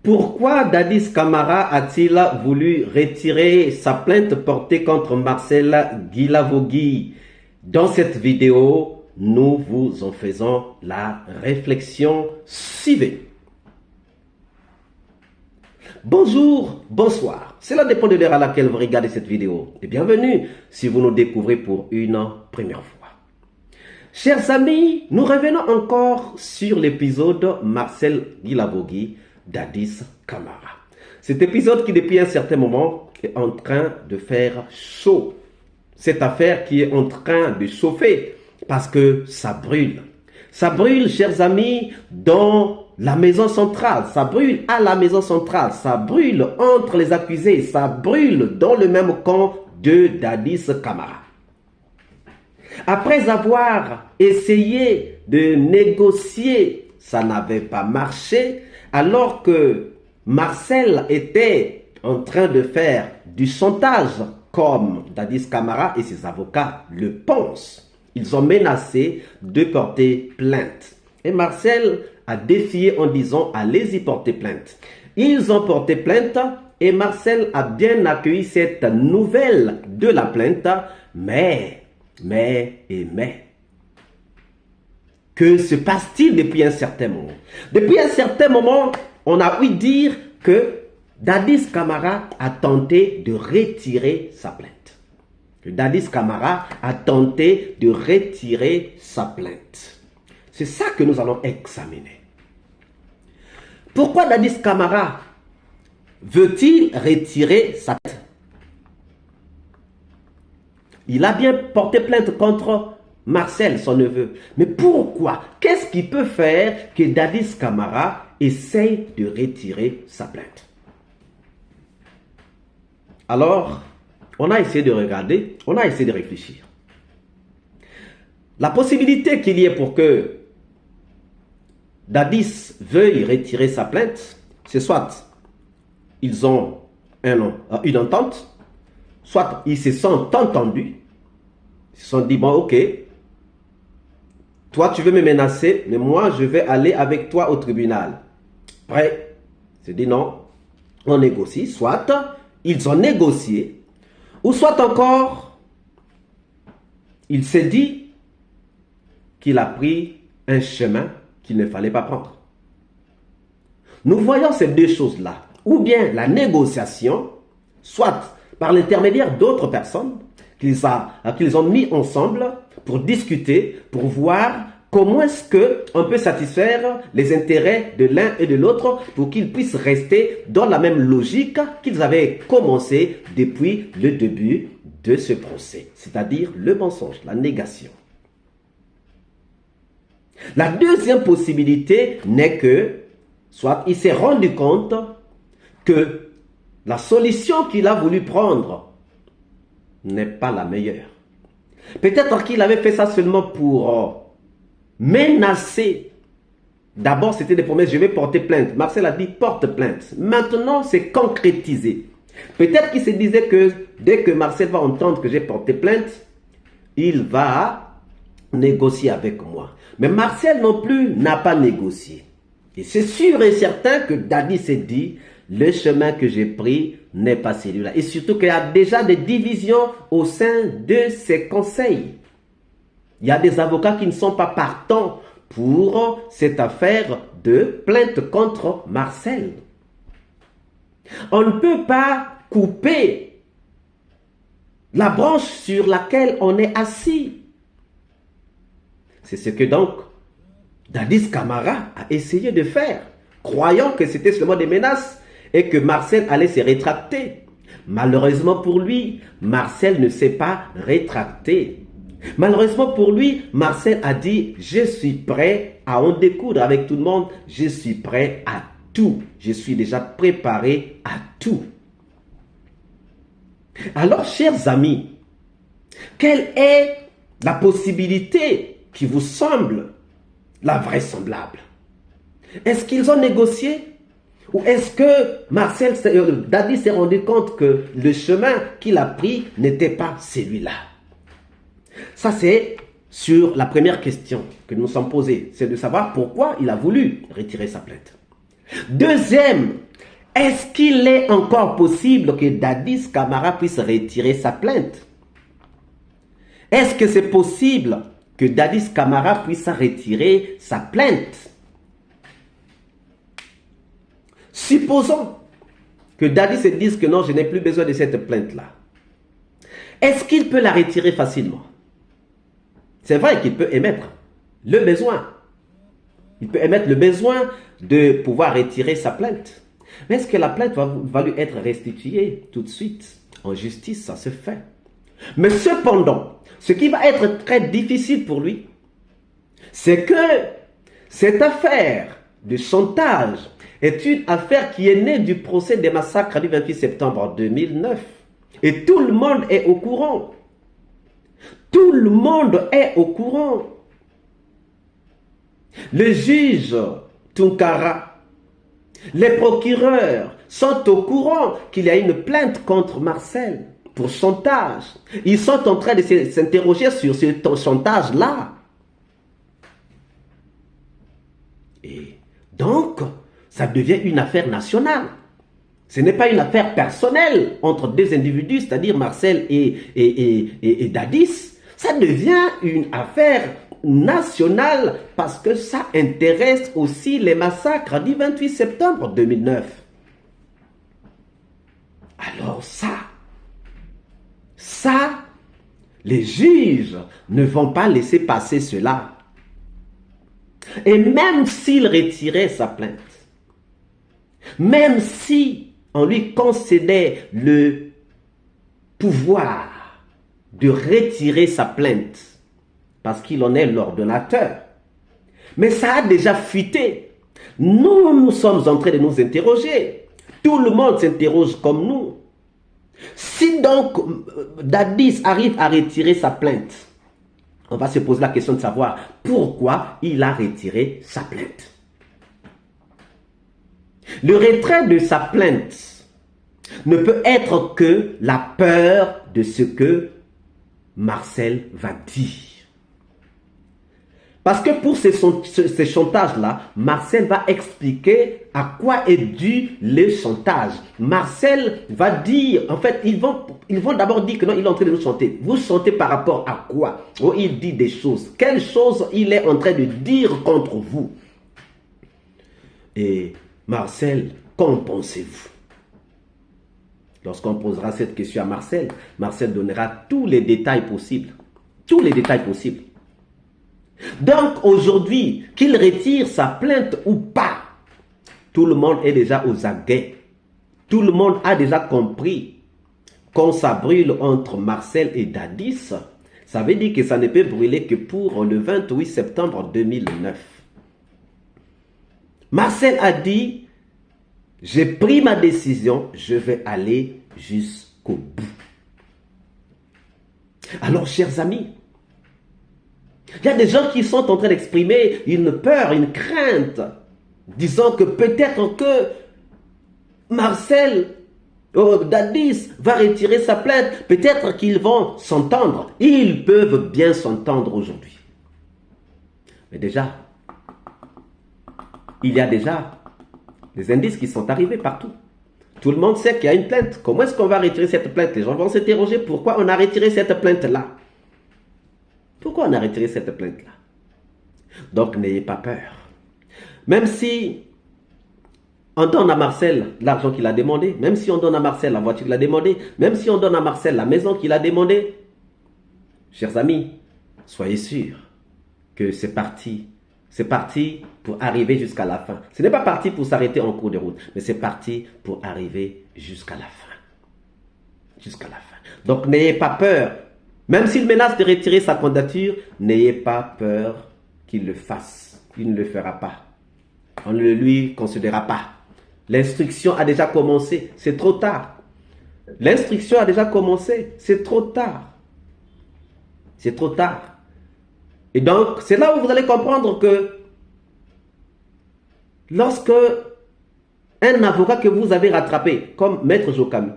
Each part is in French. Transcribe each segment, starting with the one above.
Pourquoi Dadis Camara a-t-il voulu retirer sa plainte portée contre Marcel Guilavogui? Dans cette vidéo, nous vous en faisons la réflexion. Suivez. Bonjour, bonsoir. Cela dépend de l'heure à laquelle vous regardez cette vidéo. Et bienvenue si vous nous découvrez pour une première fois. Chers amis, nous revenons encore sur l'épisode Marcel Guilavogui, Dadis Camara. Cet épisode qui depuis un certain moment est en train de faire chaud. Cette affaire qui est en train de chauffer parce que ça brûle. Ça brûle, chers amis, dans la maison centrale. Ça brûle à la maison centrale. Ça brûle entre les accusés. Ça brûle dans le même camp de Dadis Camara. Après avoir essayé de négocier, ça n'avait pas marché, alors que Marcel était en train de faire du chantage, comme Dadis Camara et ses avocats le pensent. Ils ont menacé de porter plainte. Et Marcel a défié en disant « allez-y porter plainte ». Ils ont porté plainte et Marcel a bien accueilli cette nouvelle de la plainte, mais... Que se passe-t-il depuis un certain moment? Depuis un certain moment, on a ouï dire que Dadis Camara a tenté de retirer sa plainte. Que Dadis Camara a tenté de retirer sa plainte. C'est ça que nous allons examiner. Pourquoi Dadis Camara veut-il retirer sa plainte? Il a bien porté plainte contre Marcel, son neveu. Mais pourquoi? Qu'est-ce qui peut faire que Dadis Camara essaye de retirer sa plainte? Alors, on a essayé de regarder, on a essayé de réfléchir. La possibilité qu'il y ait pour que Dadis veuille retirer sa plainte, c'est soit ils ont une entente, soit ils se sont entendus, ils se sont dit, bon ok, toi tu veux me menacer, mais moi je vais aller avec toi au tribunal. Après, ils se dit non, on négocie, soit ils ont négocié, ou soit encore, il s'est dit qu'il a pris un chemin qu'il ne fallait pas prendre. Nous voyons ces deux choses-là, ou bien la négociation, soit par l'intermédiaire d'autres personnes qu'ils ont mis ensemble pour discuter, pour voir comment est-ce qu'on peut satisfaire les intérêts de l'un et de l'autre pour qu'ils puissent rester dans la même logique qu'ils avaient commencé depuis le début de ce procès, c'est-à-dire le mensonge, la négation. La deuxième possibilité n'est que, soit il s'est rendu compte que la solution qu'il a voulu prendre n'est pas la meilleure. Peut-être qu'il avait fait ça seulement pour menacer. D'abord, c'était des promesses, je vais porter plainte. Marcel a dit, porte plainte. Maintenant, c'est concrétisé. Peut-être qu'il se disait que dès que Marcel va entendre que j'ai porté plainte, il va négocier avec moi. Mais Marcel non plus n'a pas négocié. Et c'est sûr et certain que Dadis s'est dit, le chemin que j'ai pris n'est pas celui-là. Et surtout qu'il y a déjà des divisions au sein de ces conseils. Il y a des avocats qui ne sont pas partants pour cette affaire de plainte contre Marcel. On ne peut pas couper la branche sur laquelle on est assis. C'est ce que donc Dadis Camara a essayé de faire, croyant que c'était seulement des menaces et que Marcel allait se rétracter. Malheureusement pour lui, Marcel ne s'est pas rétracté. Malheureusement pour lui, Marcel a dit « Je suis prêt à en découdre avec tout le monde, je suis prêt à tout. Je suis déjà préparé à tout. » Alors, chers amis, quelle est la possibilité qui vous semble la vraisemblable? Est-ce qu'ils ont négocié? Ou est-ce que Dadis s'est rendu compte que le chemin qu'il a pris n'était pas celui-là? Ça, c'est sur la première question que nous nous sommes posée. C'est de savoir pourquoi il a voulu retirer sa plainte. Deuxième Est-ce qu'il est encore possible que Dadis Camara puisse retirer sa plainte? Est-ce que c'est possible que Dadis Camara puisse retirer sa plainte? Supposons que Dadis se dise que non, je n'ai plus besoin de cette plainte-là. Est-ce qu'il peut la retirer facilement? C'est vrai qu'il peut émettre le besoin. Il peut émettre le besoin de pouvoir retirer sa plainte. Mais est-ce que la plainte va lui être restituée tout de suite? En justice, ça se fait. Mais cependant, ce qui va être très difficile pour lui, c'est que cette affaire de chantage est une affaire qui est née du procès des massacres du 28 septembre 2009. Et tout le monde est au courant. Tout le monde est au courant. Le juge Tunkara, les procureurs sont au courant qu'il y a une plainte contre Marcel pour chantage. Ils sont en train de s'interroger sur ce chantage-là. Et donc, ça devient une affaire nationale. Ce n'est pas une affaire personnelle entre deux individus, c'est-à-dire Marcel et Dadis. Ça devient une affaire nationale parce que ça intéresse aussi les massacres du 28 septembre 2009. Alors ça, les juges ne vont pas laisser passer cela. Et même s'il retirait sa plainte, même si on lui concédait le pouvoir de retirer sa plainte, parce qu'il en est l'ordonnateur, mais ça a déjà fuité. Nous sommes en train de nous interroger. Tout le monde s'interroge comme nous. Si donc Dadis arrive à retirer sa plainte, on va se poser la question de savoir pourquoi il a retiré sa plainte. Le retrait de sa plainte ne peut être que la peur de ce que Marcel va dire. Parce que pour ces chantages-là, Marcel va expliquer à quoi est dû le chantage. Marcel va dire, en fait, ils vont d'abord dire que non, il est en train de nous chanter. Vous chantez par rapport à quoi? Oh, il dit des choses. Quelles choses il est en train de dire contre vous? Et Marcel, qu'en pensez-vous? Lorsqu'on posera cette question à Marcel, Marcel donnera tous les détails possibles. Tous les détails possibles. Donc aujourd'hui, qu'il retire sa plainte ou pas, tout le monde est déjà aux aguets. Tout le monde a déjà compris quand ça brûle entre Marcel et Dadis, ça veut dire que ça ne peut brûler que pour le 28 septembre 2009. Marcel a dit, j'ai pris ma décision, je vais aller jusqu'au bout. Alors, chers amis, il y a des gens qui sont en train d'exprimer une peur, une crainte, disant que peut-être que Marcel, Dadis va retirer sa plainte, peut-être qu'ils vont s'entendre. Ils peuvent bien s'entendre aujourd'hui. Mais déjà, il y a déjà des indices qui sont arrivés partout. Tout le monde sait qu'il y a une plainte. Comment est-ce qu'on va retirer cette plainte? Les gens vont s'interroger pourquoi on a retiré cette plainte-là. Pourquoi on a retiré cette plainte-là? Donc, n'ayez pas peur. Même si on donne à Marcel l'argent qu'il a demandé, même si on donne à Marcel la voiture qu'il a demandé, même si on donne à Marcel la maison qu'il a demandé, chers amis, soyez sûrs que c'est parti. C'est parti pour arriver jusqu'à la fin. Ce n'est pas parti pour s'arrêter en cours de route, mais c'est parti pour arriver jusqu'à la fin. Jusqu'à la fin. Donc, n'ayez pas peur. Même s'il menace de retirer sa candidature, n'ayez pas peur qu'il le fasse. Il ne le fera pas. On ne le lui considérera pas. L'instruction a déjà commencé. C'est trop tard. L'instruction a déjà commencé. C'est trop tard. C'est trop tard. Et donc, c'est là où vous allez comprendre que lorsque un avocat que vous avez rattrapé, comme Maître Jokami,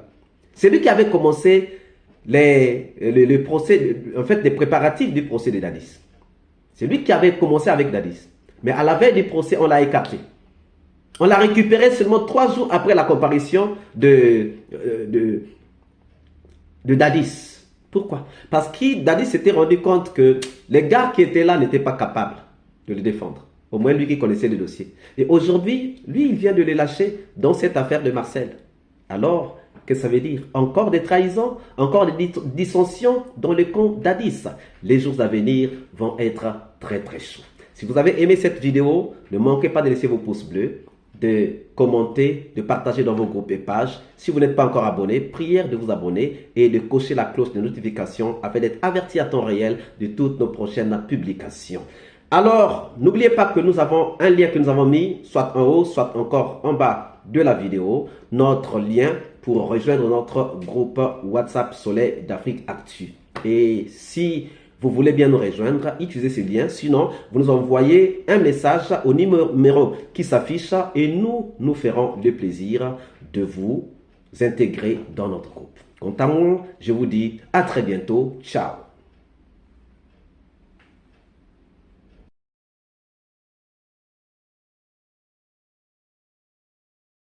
c'est lui qui avait commencé le procès, en fait, les préparatifs du procès de Dadis. C'est lui qui avait commencé avec Dadis. Mais à la veille du procès, on l'a écarté. On l'a récupéré seulement 3 jours après la comparution de Dadis. Pourquoi? Parce que Dadis s'était rendu compte que les gars qui étaient là n'étaient pas capables de le défendre. Au moins lui qui connaissait le dossier. Et aujourd'hui, lui, il vient de les lâcher dans cette affaire de Marcel. Alors, qu'est-ce que ça veut dire? Encore des trahisons, encore des dissensions dans le camp Dadis. Les jours à venir vont être très très chauds. Si vous avez aimé cette vidéo, ne manquez pas de laisser vos pouces bleus, de commenter, de partager dans vos groupes et pages. Si vous n'êtes pas encore abonné, prière de vous abonner et de cocher la cloche de notification afin d'être averti à temps réel de toutes nos prochaines publications. Alors, n'oubliez pas que nous avons un lien que nous avons mis, soit en haut, soit encore en bas de la vidéo, notre lien pour rejoindre notre groupe WhatsApp Soleil d'Afrique Actu. Et si vous voulez bien nous rejoindre, utilisez ce lien. Sinon, vous nous envoyez un message au numéro qui s'affiche et nous ferons le plaisir de vous intégrer dans notre groupe. Quant à moi, je vous dis à très bientôt. Ciao.